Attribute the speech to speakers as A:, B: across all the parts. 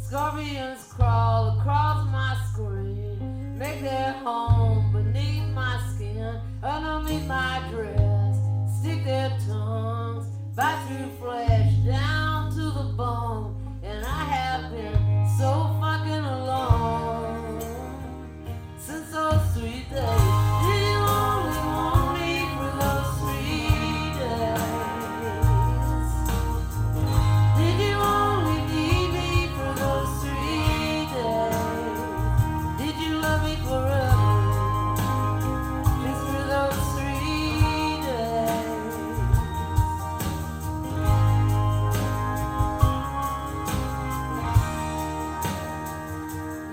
A: Scorpions crawl across my screen, make their home beneath my skin, underneath my dress, stick their tongues, bite through flesh down to the bone, and I have been so fucking alone since those 3 days. Did you only want me for those 3 days? Did you only need me for those 3 days? Did you love me forever? Just for those 3 days.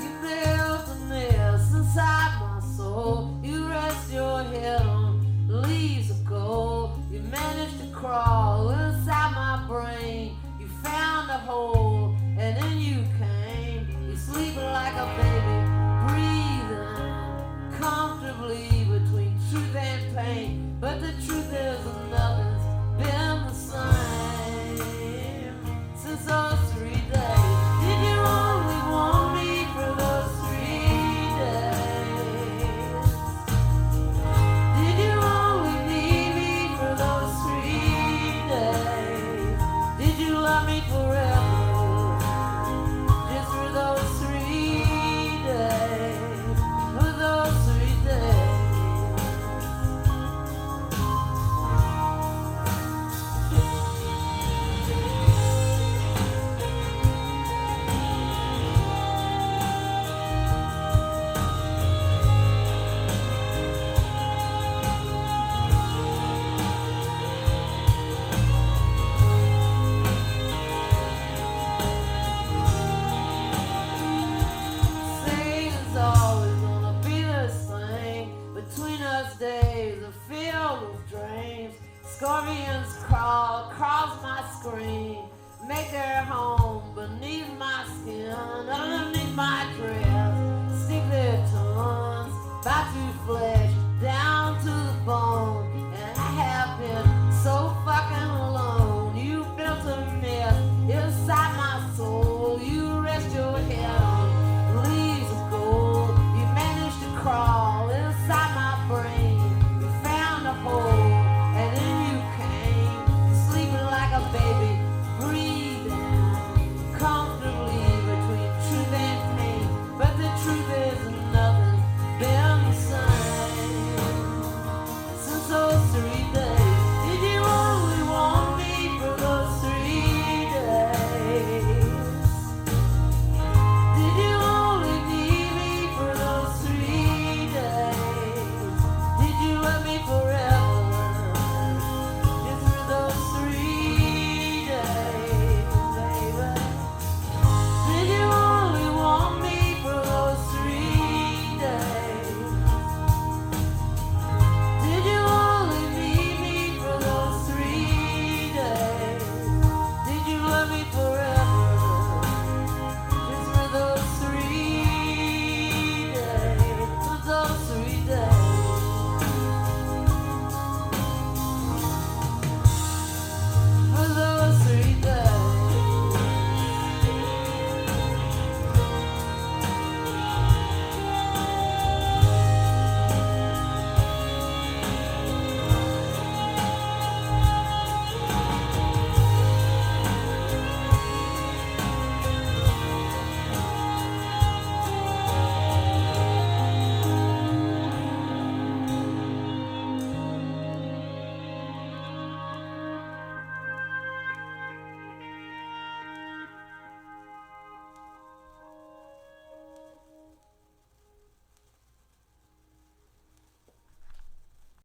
A: You built a nest inside my soul. You rest your head on leaves of gold. You managed to crawl inside my brain. You found a hole and then you came. You sleeping like a baby, breathing comfortably between truth and pain. But the truth is that nothing's been the same since those 3 days. Did you only want me for those 3 days? Did you only need me for those 3 days? Did you love me forever? Just for those 3 days. For those 3 days. Satan's always gonna be the same. Between us days are filled with dreams. Scorpions crawl across my screen, make their home beneath my skin, underneath my dress, stick their tongues, bite through flesh.